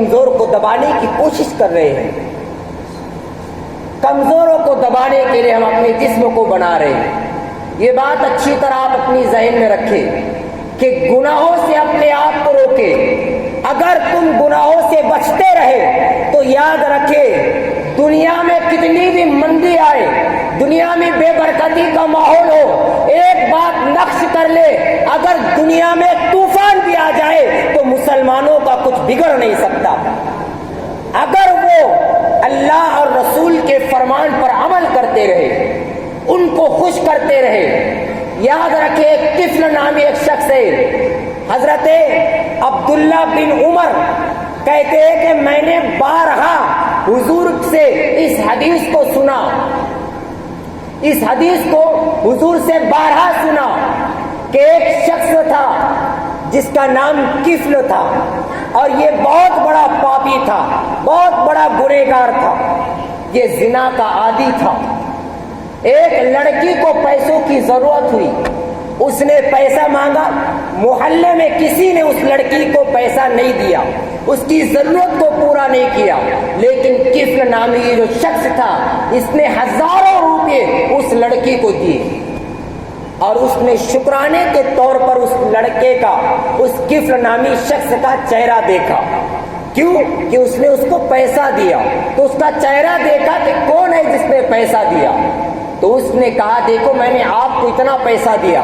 کمزور کو دبانے کی کوشش کر رہے ہیں. کمزوروں کو دبانے کے لیے ہم اپنے جسم کو بنا رہے ہیں. یہ بات اچھی طرح آپ اپنی ذہن میں رکھیں کہ گناہوں سے اپنے آپ کو روکے. اگر تم گناہوں سے بچتے رہے تو یاد رکھے دنیا میں کتنی بھی مندی آئے, دنیا میں بے برکتی کا ماحول ہو, ایک بات نقش کر لے, اگر دنیا میں طوفان بھی آ جائے تو مسلمانوں کا کچھ بگڑ نہیں سکتا. اگر وہ اللہ اور رسول کے فرمان پر عمل کرتے رہے, ان کو خوش کرتے رہے. یاد رکھے ایک طفل نامی ایک شخص ہے, حضرت عبداللہ بن عمر کہتے ہیں کہ میں نے بارہا حضور سے اس حدیث کو سنا, اس حدیث کو حضور سے بارہا سنا کہ ایک شخص تھا جس کا نام کفل تھا, اور یہ بہت بڑا پاپی تھا, بہت بڑا گنہگار تھا, یہ زنا کا عادی تھا. ایک لڑکی کو پیسوں کی ضرورت ہوئی, اس نے پیسہ مانگا, محلے میں کسی نے اس لڑکی کو پیسہ نہیں دیا, اس کی ضرورت کو پورا نہیں کیا. لیکن کفل نامی جو شخص تھا اس نے ہزاروں روپے اس لڑکی کو دیے, اور اس نے شکرانے کے طور پر اس لڑکے کا, اس کفل نامی شخص کا چہرہ دیکھا. کیوں کہ اس نے اس کو پیسہ دیا, تو اس کا چہرہ دیکھا کہ کون ہے جس نے پیسہ دیا. تو اس نے کہا دیکھو میں نے آپ کو اتنا پیسہ دیا,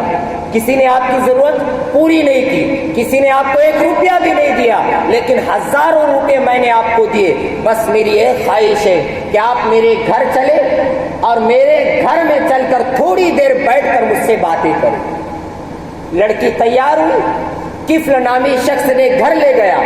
کسی نے آپ کی ضرورت پوری نہیں کی, کسی نے آپ کو 1 روپیہ بھی نہیں دیا, لیکن ہزاروں روپے میں نے آپ کو دیے. بس میری ایک خواہش ہے کہ آپ میرے گھر چلے اور میرے گھر میں چل کر تھوڑی دیر بیٹھ کر مجھ سے باتیں کریں. لڑکی تیار ہوئی, کفل نامی شخص نے گھر لے گیا,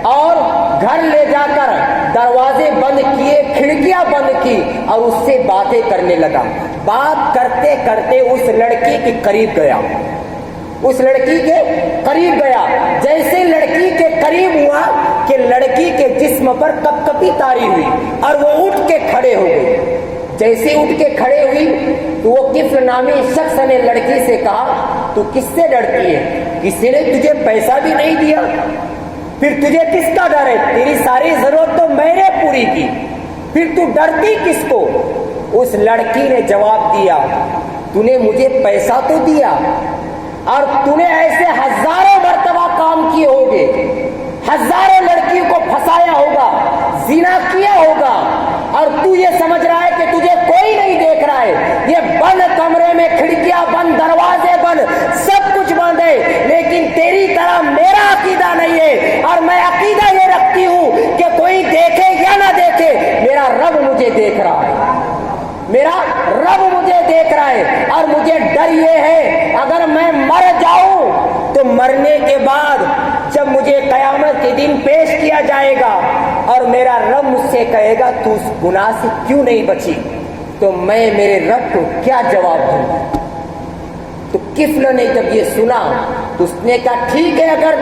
اور گھر لے جا کر دروازے بند کیے, کھڑکیاں بند کی, اور اس سے باتیں کرنے لگا. بات کرتے کرتے اس لڑکی کے قریب گیا, اس لڑکی کے قریب گیا. جیسے لڑکی کے قریب ہوا کہ لڑکی کے جسم پر کپکپی طاری ہوئی, اور وہ اٹھ کے کھڑے ہو گئے. جیسے اٹھ کے کھڑے ہوئی تو وہ کفل نامی شخص نے لڑکی سے کہا تو کس سے ڈرتی ہے, کسی نے تجھے پیسہ بھی نہیں دیا, پھر تجھے کس کا ڈر ہے, تیری ساری ضرورت تو میں نے پوری کی, پھر تو ڈرتی کس کو. اس لڑکی نے جواب دیا تو نے مجھے پیسہ تو دیا, اور تو نے ایسے ہزاروں مرتبہ کام کیے ہوگے, ہزاروں لڑکیوں کو پھنسایا ہوگا, زنا کیا ہوگا, اور تو یہ سمجھ رہا ہے کہ تجھے کوئی نہیں دیکھ رہا ہے. یہ بند کمرے میں کھڑکیاں بند, دروازے بند, سب کچھ بند ہے, لیکن تیری طرح میرا عقیدہ نہیں ہے. اور میں عقیدہ یہ رکھتی ہوں کہ کوئی دیکھے یا نہ دیکھے, میرا رب مجھے دیکھ رہا ہے, میرا رب مجھے دیکھ رہا ہے. اور مجھے ڈر یہ ہے اگر میں مر جاؤں تو مرنے کے بعد جب مجھے قیامت کے دن پیش کیا جائے گا اور میرا رب مجھ سے کہے گا تو اس گناہ سے کیوں نہیں بچی, تو میں میرے رب کو کیا جواب دوں. تو کفل نے جب یہ سنا تو اس نے کہا ٹھیک ہے, اگر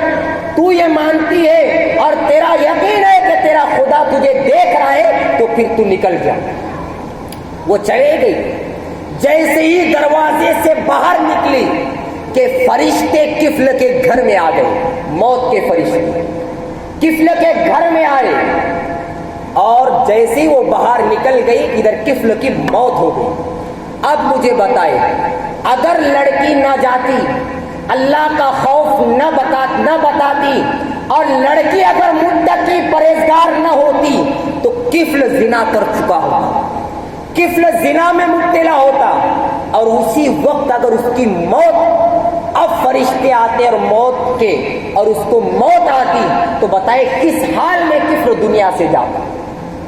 تو یہ مانتی ہے اور تیرا یقین ہے کہ تیرا خدا تجھے دیکھ رہا ہے تو پھر تو نکل جا. وہ چلے گئی. جیسے ہی دروازے سے باہر نکلی کہ فرشتے کفل کے گھر میں آ گئے, موت کے فرشتے کفل کے گھر میں آئے, اور جیسے ہی وہ باہر نکل گئی ادھر کفل کی موت ہو گئی. اب مجھے بتائے, اگر لڑکی نہ جاتی, اللہ کا خوف نہ بتاتی, اور لڑکی اگر متقی پرہیزگار نہ ہوتی تو کفل زنا کر چکا ہوتا, کفل زنا میں مبتلا ہوتا, اور اسی وقت اگر اس کی موت, اب فرشتے آتے اور موت کے, اور اس کو موت آتی تو بتائے کس حال میں کفل دنیا سے جاتا,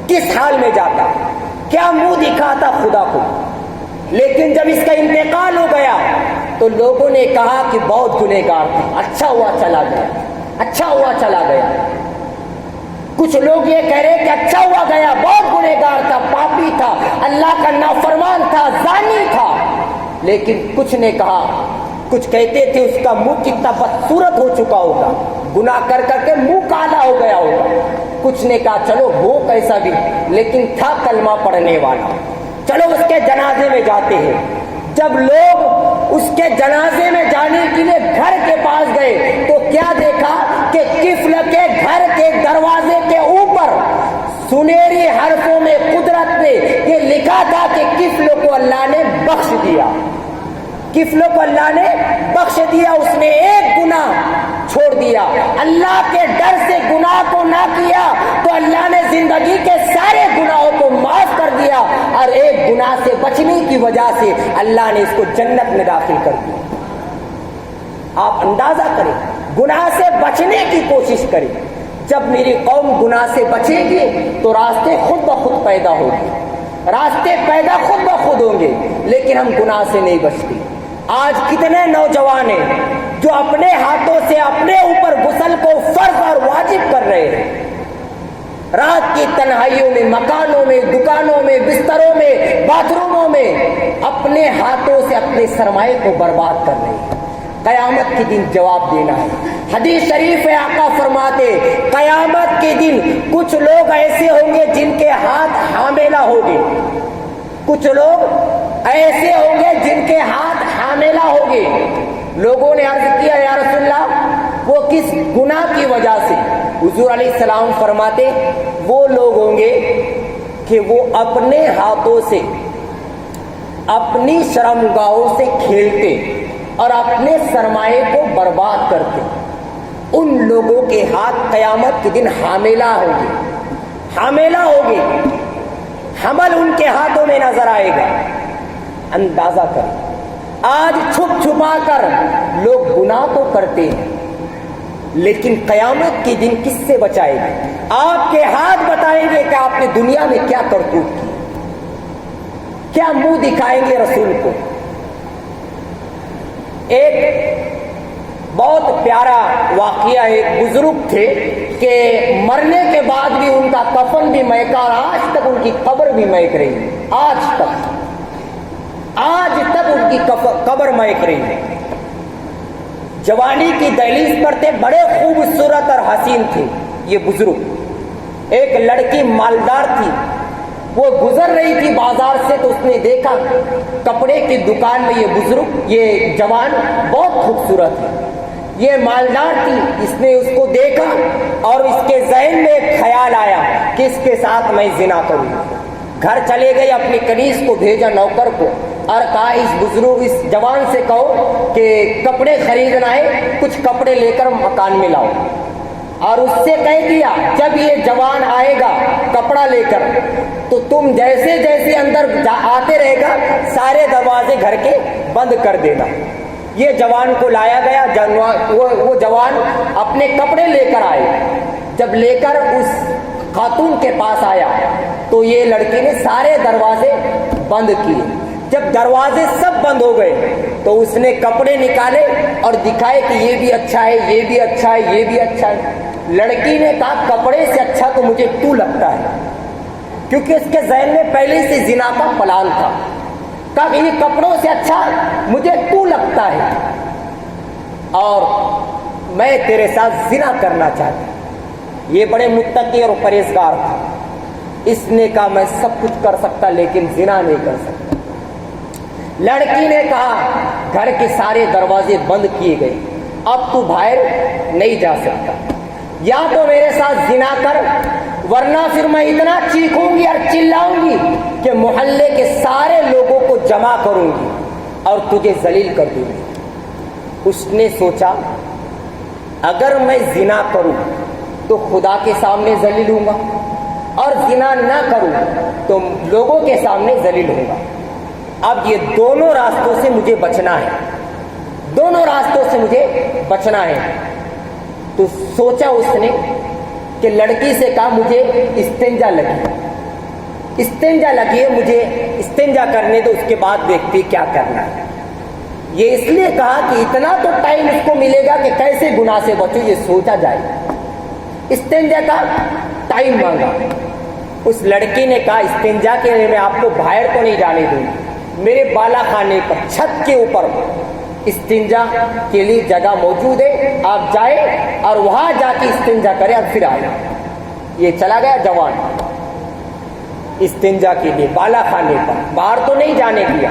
کس حال میں جاتا, کیا منہ دکھاتا خدا کو. لیکن جب اس کا انتقال ہو گیا تو لوگوں نے کہا کہ بہت گنہگار تھا, اچھا ہوا چلا گیا, اچھا ہوا چلا گیا. کچھ لوگ یہ کہہ رہے کہ اچھا ہوا گیا, بہت گنہگار تھا, پاپی تھا, اللہ کا نافرمان تھا, زانی تھا. لیکن کچھ نے کہا, کچھ کہتے تھے اس کا منہ کتنا بدصورت ہو چکا ہوگا, گناہ کر کر کے منہ کالا ہو گیا ہوگا. کچھ نے کہا چلو وہ کیسا بھی, لیکن تھا کلمہ پڑھنے والا, چلو اس کے جنازے میں جاتے ہیں. جب لوگ اس کے جنازے میں جانے کے لیے گھر کے پاس گئے تو کیا دیکھا کہ کفل کے گھر کے دروازے کے اوپر سنہری حرفوں میں قدرت نے یہ لکھا تھا کہ کفل کو اللہ نے بخش دیا، کفل کو اللہ نے بخش دیا، اس نے ایک گناہ چھوڑ دیا، اللہ کے ڈر سے گناہ کو نہ کیا تو اللہ نے زندگی کے سارے گناہوں کو معاف کر دیا، اور ایک گناہ سے بچنے کی وجہ سے اللہ نے اس کو جنت میں داخل کر دیا۔ آپ اندازہ کریں، گناہ سے بچنے کی کوشش کریں۔ جب میری قوم گناہ سے بچے گی تو راستے خود بخود پیدا ہوں گے، راستے پیدا خود بخود ہوں گے، لیکن ہم گناہ سے نہیں بچتے۔ آج کتنے نوجوان ہیں جو اپنے ہاتھوں سے اپنے اوپر غسل کو فرض اور واجب کر رہے ہیں، رات کی تنہائیوں میں، مکانوں میں، دکانوں میں، بستروں میں، باتھ روموں میں اپنے ہاتھوں سے اپنے سرمایے کو برباد کر رہے ہیں۔ قیامت کے دن جواب دینا ہے۔ حدیث شریف ہے، آقا فرماتے قیامت کے دن کچھ لوگ ایسے ہوں گے جن کے ہاتھ حاملہ ہوں گے، کچھ لوگ ایسے ہوں گے جن کے ہاتھ حاملہ ہوں گے۔ لوگوں نے عرض کیا یا رسول اللہ وہ کس گناہ کی وجہ سے؟ حضور علیہ السلام فرماتے وہ لوگ ہوں گے کہ وہ اپنے ہاتھوں سے اپنی شرمگاہوں سے کھیلتے اور اپنے سرمایے کو برباد کرتے، ان لوگوں کے ہاتھ قیامت کے دن حاملہ ہوں گے، حاملہ ہوں گے، حمل ان کے ہاتھوں میں نظر آئے گا۔ اندازہ کریں، آج چھپ چھپا کر لوگ گناہ تو کرتے ہیں، لیکن قیامت کے دن کس سے بچائے گے؟ آپ کے ہاتھ بتائیں گے کہ آپ نے دنیا میں کیا کرتوت کی، کیا منہ دکھائیں گے رسول کو۔ ایک بہت پیارا واقعہ، ایک بزرگ تھے کہ مرنے کے بعد بھی ان کا کفن بھی مہکا اور آج تک ان کی قبر بھی مہک رہی ہے، آج تک ان کی قبر مہک رہی ہے۔ جوانی کی دہلیز پر تھے، بڑے خوبصورت اور حسین تھے یہ بزرگ۔ ایک لڑکی مالدار تھی، وہ گزر رہی تھی بازار سے تو اس نے دیکھا کپڑے کی دکان میں یہ بزرگ، یہ جوان بہت خوبصورت ہے، یہ مالدار تھی۔ اس نے اس کو دیکھا اور اس کے ذہن میں ایک خیال آیا کہ اس کے ساتھ میں زنا کروں۔ گھر چلے گئے، اپنی کنیز کو بھیجا نوکر کو اور کہا اس بزرگ اس جوان سے کہو کہ کپڑے خریدنا ہے، کچھ کپڑے لے کر مکان میں لاؤ، اور اس سے کہہ دیا جب یہ جوان آئے گا کپڑا لے کر تو تم جیسے جیسے اندر آتے رہے گا سارے دروازے گھر کے بند کر دینا۔ یہ جوان کو لایا گیا، وہ جوان اپنے کپڑے لے کر آئے، جب لے کر اس خاتون کے پاس آیا تو یہ لڑکی نے سارے دروازے بند کیے۔ جب دروازے سب بند ہو گئے تو اس نے کپڑے نکالے اور دکھائے کہ یہ بھی اچھا ہے، یہ بھی اچھا ہے، یہ بھی اچھا ہے۔ لڑکی نے کہا کپڑے سے اچھا تو مجھے تو لگتا ہے، کیونکہ اس کے ذہن میں پہلے سے زنا کا پلان تھا۔ کہا کہ یہ کپڑوں سے اچھا مجھے تو لگتا ہے اور میں تیرے ساتھ زنا کرنا چاہتا ہوں۔ یہ بڑے متقی اور پرہیزگار تھا، اس نے کہا میں سب کچھ کر سکتا لیکن زنا نہیں کر سکتا۔ لڑکی نے کہا گھر کے سارے دروازے بند کیے گئے، اب تو باہر نہیں جا سکتا، یا تو میرے ساتھ زنا کر ورنہ پھر میں اتنا چیخوں گی اور چلاؤں گی کہ محلے کے سارے لوگوں کو جمع کروں گی اور تجھے ذلیل کر دوں گی۔ اس نے سوچا اگر میں زنا کروں تو خدا کے سامنے ذلیل ہوں گا اور زنا نہ کروں تو لوگوں کے سامنے ذلیل ہوں گا۔ اب یہ دونوں راستوں سے مجھے بچنا ہے، دونوں راستوں سے مجھے بچنا ہے۔ تو سوچا اس نے کہ لڑکی سے کہا مجھے استنجا لگی ہے، مجھے استنجا کرنے دو، اس کے بعد دیکھتی کیا کرنا ہے۔ یہ اس لیے کہا کہ اتنا تو ٹائم اس کو ملے گا کہ کیسے گناہ سے بچو یہ سوچا جائے۔ استنجا کا ٹائم مانگا، اس لڑکی نے کہا استنجا کے لیے میں آپ کو باہر تو نہیں جانے دوں گی، میرے بالا خانے پر چھت کے اوپر استنجا کے لیے جگہ موجود ہے، آپ جائیں اور وہاں جا کے استنجا کریں اور پھر آئیں۔ یہ چلا گیا جوان استنجا کے لیے بالا خانے پر، باہر تو نہیں جانے دیا۔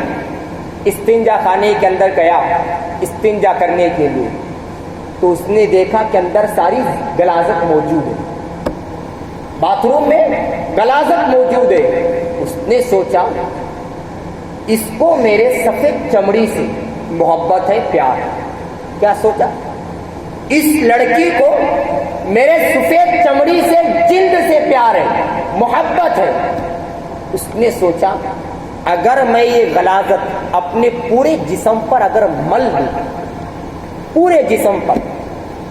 استنجا خانے کے اندر گیا استنجا کرنے کے لیے، تو اس نے دیکھا کہ اندر ساری غلاظت موجود ہے، باتھ روم میں غلاظت موجود ہے۔ اس نے سوچا اس کو میرے سفید چمڑی سے محبت ہے، پیار ہے۔ کیا سوچا؟ اس لڑکی کو میرے سفید چمڑی سے، جلد سے پیار ہے، محبت ہے۔ اس نے سوچا اگر میں یہ غلاظت اپنے پورے جسم پر اگر مل دوں، پورے جسم پر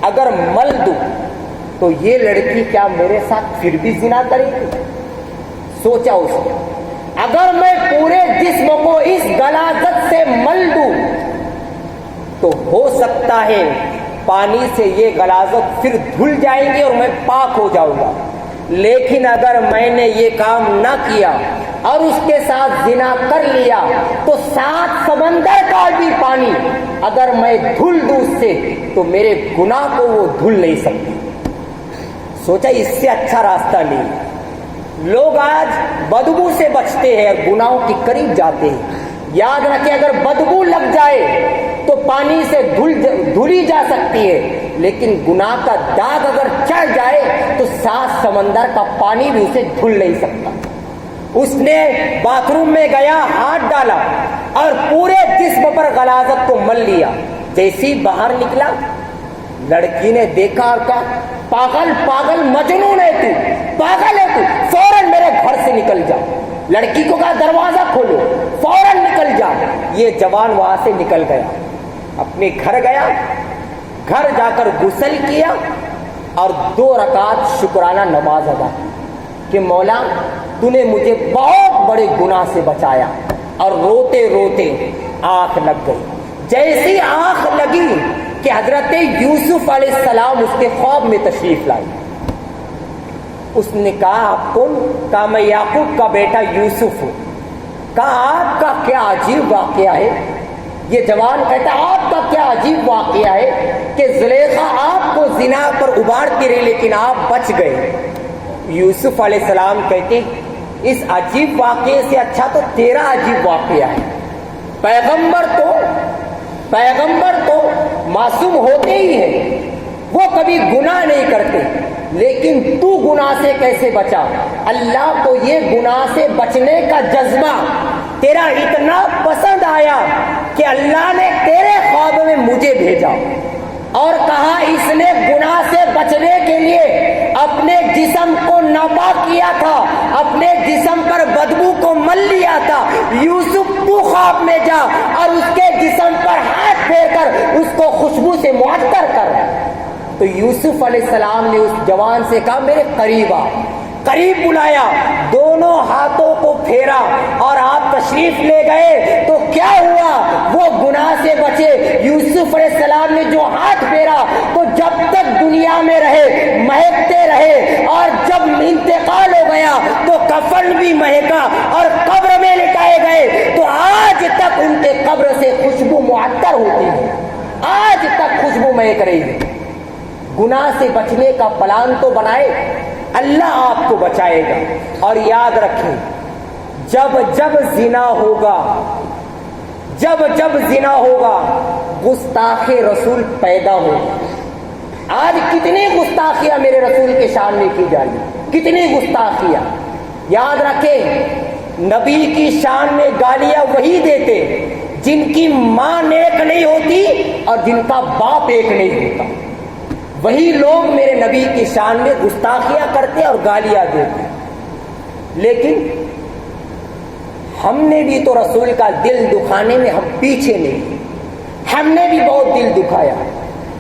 اگر مل دوں تو یہ لڑکی کیا میرے ساتھ پھر بھی زنا کرے گی؟ سوچا اس نے اگر میں پورے جسم کو اس غلاظت سے مل دوں تو ہو سکتا ہے پانی سے یہ غلاظت پھر دھل جائیں گی اور میں پاک ہو جاؤں گا، لیکن اگر میں نے یہ کام نہ کیا اور اس کے ساتھ زنا کر لیا تو 7 سمندر کا بھی پانی اگر میں دھل دوں اس سے تو میرے گناہ کو وہ دھل نہیں سکتی۔ سوچا اس سے اچھا راستہ نہیں۔ لوگ آج بدبو سے بچتے ہیں اور گناہوں کے قریب جاتے ہیں۔ یاد رکھیں اگر بدبو لگ جائے تو پانی سے دھلی جا سکتی ہے، لیکن گناہ کا داغ اگر چڑھ جائے تو 7 سمندر کا پانی بھی اسے دھل نہیں سکتا۔ اس نے باتھ روم میں گیا، ہاتھ ڈالا اور پورے جسم پر غلاظت کو مل لیا۔ جیسی باہر نکلا لڑکی نے دیکھا اور کہا پاگل پاگل مجنون ہے تو، پاگل ہے تو، فوراً میرے گھر سے نکل جا۔ لڑکی کو کہا دروازہ کھولو، فوراً نکل جا۔ یہ جوان وہاں سے نکل گیا، اپنے گھر گیا، گھر جا کر غسل کیا اور 2 رکعت شکرانہ نماز ادا کی کہ مولا تو نے مجھے بہت بڑے گناہ سے بچایا۔ اور روتے روتے آنکھ لگ گئی۔ جیسی آنکھ لگی کہ حضرت یوسف علیہ السلام اس کے خواب میں تشریف لائے۔ اس نے کہا آپ کون؟ کہا میں یعقوب کا بیٹا یوسف ہوں۔ کہا آپ کا کیا عجیب واقعہ ہے؟ یہ جوان کہتا آپ کا کیا عجیب واقعہ ہے کہ زلیخا آپ کو زنا پر ابھارتی رہی لیکن آپ بچ گئے۔ یوسف علیہ السلام کہتے اس عجیب واقعے سے اچھا تو تیرا عجیب واقعہ ہے۔ پیغمبر تو معصوم ہوتے ہی ہیں، وہ کبھی گناہ نہیں کرتے، لیکن تو گناہ سے کیسے بچا؟ اللہ کو یہ گناہ سے بچنے کا جذبہ تیرا اتنا پسند آیا کہ اللہ نے تیرے خواب میں مجھے بھیجا اور کہا اس نے گناہ سے بچنے کے لیے اپنے جسم کو ناپاک کیا تھا، اپنے جسم پر بدبو کو مل لیا تھا۔ یوسف تو خواب میں جا اور اس کے جسم پر ہاتھ پھیر کر اس کو خوشبو سے معطر کر۔ تو یوسف علیہ السلام نے اس جوان سے کہا میرے قریب آ، قریب بلایا، دونوں ہاتھوں کو پھیرا اور آپ تشریف لے گئے تو کیا ہوا؟ وہ گناہ سے بچے۔ یوسف علیہ السلام نے جو ہاتھ پھیرا تو جب تک دنیا میں رہے مہکتے رہے، اور جب انتقال ہو گیا تو کفن بھی مہکا اور قبر میں لٹائے گئے تو آج تک ان کے قبر سے خوشبو معطر ہوتی ہے، آج تک خوشبو مہک رہی ہے۔ گناہ سے بچنے کا پلان تو بنائے، اللہ آپ کو بچائے گا۔ اور یاد رکھیں جب جب زنا ہوگا گستاخ رسول پیدا ہوگا۔ آج کتنی گستاخیاں میرے رسول کے شان میں کی جا رہی ہیں، کتنی گستاخیاں۔ یاد رکھیں نبی کی شان میں گالیاں وہی دیتے جن کی ماں نیک نہیں ہوتی اور جن کا باپ ایک نہیں ہوتا۔ وہی لوگ میرے نبی کی شان میں گستاخیاں کرتے اور گالیاں دیتے۔ لیکن ہم نے بھی تو رسول کا دل دکھانے میں ہم پیچھے نہیں، ہم نے بھی بہت دل دکھایا،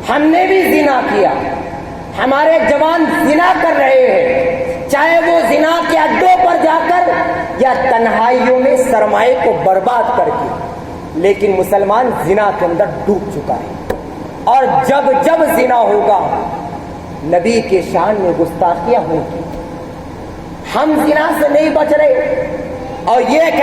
ہم نے بھی زنا کیا۔ ہمارے جوان زنا کر رہے ہیں، چاہے وہ زنا کے اڈوں پر جا کر یا تنہائیوں میں سرمائے کو برباد کر کے، لیکن مسلمان زنا کے اندر ڈوب چکا ہے۔ اور جب جب زنا ہوگا نبی کے شان میں گستاخیاں ہوگی۔ ہم زنا سے نہیں بچ رہے اور یہ